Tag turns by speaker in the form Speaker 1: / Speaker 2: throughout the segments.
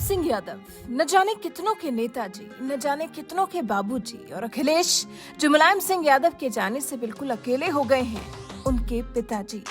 Speaker 1: सिंह यादव न जाने कितनों के नेताजी, न जाने कितनों के बाबूजी, और अखिलेश जो मुलायम सिंह यादव के जाने से बिल्कुल अकेले हो गए हैं, उनके पिताजी।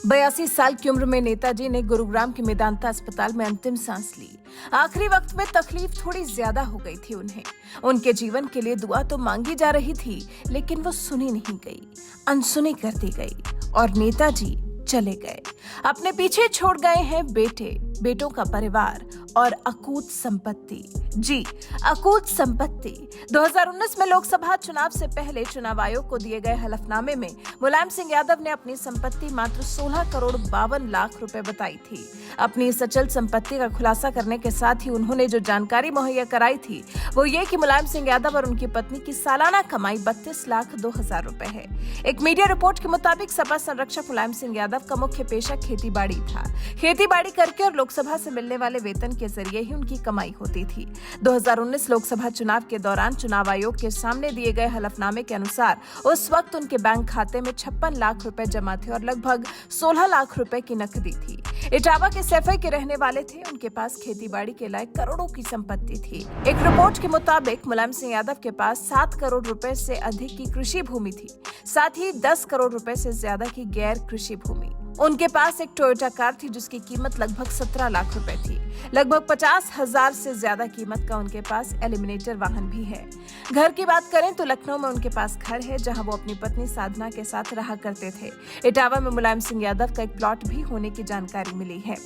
Speaker 1: 82 साल की उम्र में नेताजी ने गुरुग्राम के मेदांता अस्पताल में अंतिम सांस ली। आखिरी वक्त में तकलीफ थोड़ी ज्यादा हो गई थी उन्हें। उनके जीवन के लिए दुआ तो मांगी जा रही थी, लेकिन वो सुनी नहीं गई, अनसुनी कर दी गई और नेताजी चले गए। अपने पीछे छोड़ गए हैं बेटे, बेटों का परिवार और अकूत संपत्ति। जी, अकूत संपत्ति। 2019 में लोकसभा चुनाव से पहले चुनाव आयोग को दिए गए हलफनामे में मुलायम सिंह यादव ने अपनी संपत्ति मात्र 16 करोड़ 52 लाख रुपए बताई थी। अपनी इस अचल संपत्ति का खुलासा करने के साथ ही उन्होंने जो जानकारी मुहैया कराई थी वो ये कि मुलायम सिंह यादव और उनकी पत्नी की सालाना कमाई 32 लाख 2 हजार रुपए है। एक मीडिया रिपोर्ट के मुताबिक सपा संरक्षक मुलायम सिंह यादव का मुख्य पेशा खेती-बाड़ी था। खेती-बाड़ी करके और लोकसभा से मिलने वाले वेतन के जरिए ही उनकी कमाई होती थी। 2019 लोकसभा चुनाव के दौरान चुनाव आयोग के सामने दिए गए हलफनामे के अनुसार उस वक्त उनके बैंक खाते में 56 लाख रुपए जमा थे और लगभग 16 लाख रुपए की नकदी थी। इटावा के सैफई के रहने वाले थे। उनके पास खेती-बाड़ी के लायक करोड़ों की संपत्ति थी। एक रिपोर्ट के मुताबिक मुलायम सिंह यादव के पास 7 करोड़ रुपए से अधिक की कृषि भूमि थी, साथ ही 10 करोड़ रुपए से ज्यादा की गैर कृषि भूमि। उनके पास एक टोयोटा कार थी जिसकी कीमत लगभग 17 लाख रुपए थी। लगभग 50,000 से ज्यादा कीमत का उनके पास एलिमिनेटर वाहन भी है। घर की बात करें तो लखनऊ में उनके पास घर है जहां वो अपनी पत्नी साधना के साथ रहा करते थे। इटावा में मुलायम सिंह यादव का एक प्लॉट भी होने की जानकारी मिली है।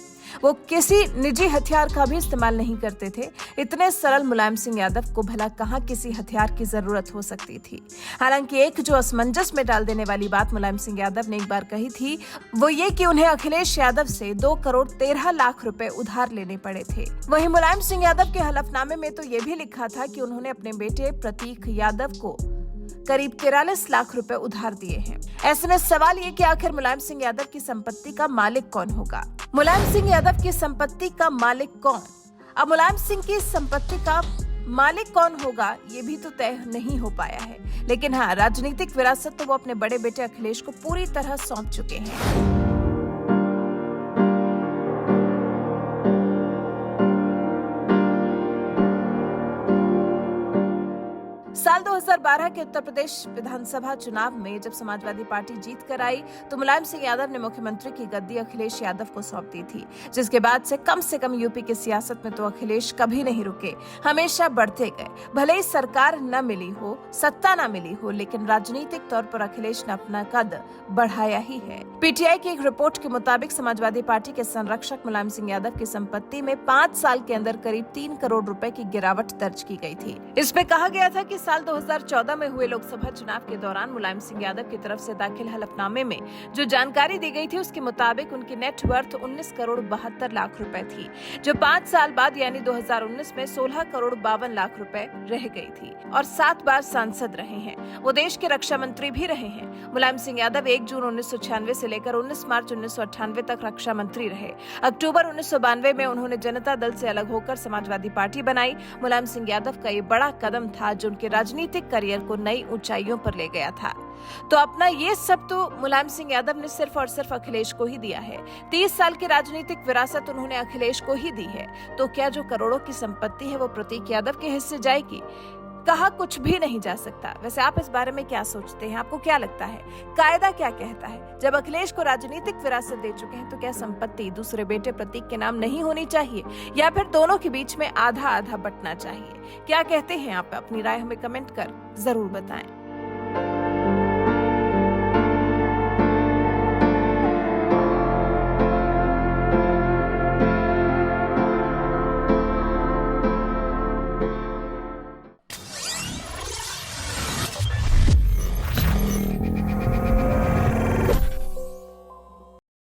Speaker 1: वो किसी निजी हथियार का भी इस्तेमाल नहीं करते थे। इतने सरल मुलायम सिंह यादव को भला कहां किसी हथियार की जरूरत हो सकती थी। हालांकि एक जो असमंजस में डाल देने वाली बात मुलायम सिंह यादव ने एक बार कही थी वो ये कि उन्हें अखिलेश यादव से 2 करोड़ 13 लाख रुपए उधार लेने पड़े थे। वहीं मुलायम सिंह यादव के हलफनामे में तो ये भी लिखा था कि उन्होंने अपने बेटे प्रतीक यादव को करीब 43 लाख रुपए उधार दिए हैं। ऐसे में सवाल ये कि आखिर मुलायम सिंह यादव की संपत्ति का मालिक कौन होगा? मुलायम सिंह यादव की संपत्ति का मालिक कौन? अब मुलायम सिंह की संपत्ति का मालिक कौन होगा ये भी तो तय नहीं हो पाया है, लेकिन हाँ, राजनीतिक विरासत तो वो अपने बड़े बेटे अखिलेश को पूरी तरह सौंप चुके हैं। साल 2012 के उत्तर प्रदेश विधानसभा चुनाव में जब समाजवादी पार्टी जीत कर आई तो मुलायम सिंह यादव ने मुख्यमंत्री की गद्दी अखिलेश यादव को सौंप दी थी, जिसके बाद से कम यूपी की सियासत में तो अखिलेश कभी नहीं रुके, हमेशा बढ़ते गए। भले ही सरकार न मिली हो, सत्ता न मिली हो, लेकिन राजनीतिक तौर पर अखिलेश ने अपना कद बढ़ाया ही है। पीटीआई की एक रिपोर्ट के मुताबिक समाजवादी पार्टी के संरक्षक मुलायम सिंह यादव की संपत्ति में 5 साल के अंदर करीब 3 करोड़ रुपए की गिरावट दर्ज की गई थी। इसमें कहा गया था कि साल 2014 में हुए लोकसभा चुनाव के दौरान मुलायम सिंह यादव की तरफ से दाखिल हलफनामे में जो जानकारी दी गई थी उसके मुताबिक उनकी नेट वर्थ 19 करोड़ 72 लाख रुपए थी, जो 5 साल बाद यानी 2019 में 16 करोड़ 52 लाख रुपए रह गई थी और 7 बार सांसद रहे हैं। वो देश के रक्षा मंत्री भी रहे हैं। मुलायम सिंह यादव 1 जून 1996 से लेकर 19 मार्च 1998 तक रक्षा मंत्री रहे। अक्टूबर 1992 में उन्होंने जनता दल से अलग होकर समाजवादी पार्टी बनाई। मुलायम सिंह यादव का ये बड़ा कदम था जो उनके राजनीतिक करियर को नई ऊंचाइयों पर ले गया था। तो अपना ये सब तो मुलायम सिंह यादव ने सिर्फ और सिर्फ अखिलेश को ही दिया है। 30 साल की राजनीतिक विरासत उन्होंने अखिलेश को ही दी है। तो क्या जो करोड़ों की संपत्ति है वो प्रतीक यादव के हिस्से जाएगी? कहा कुछ भी नहीं जा सकता। वैसे आप इस बारे में क्या सोचते हैं? आपको क्या लगता है? कायदा क्या कहता है? जब अखिलेश को राजनीतिक विरासत दे चुके हैं तो क्या संपत्ति दूसरे बेटे प्रतीक के नाम नहीं होनी चाहिए या फिर दोनों के बीच में आधा आधा बंटना चाहिए? क्या कहते हैं आप? अपनी राय हमें कमेंट कर जरूर बताएं।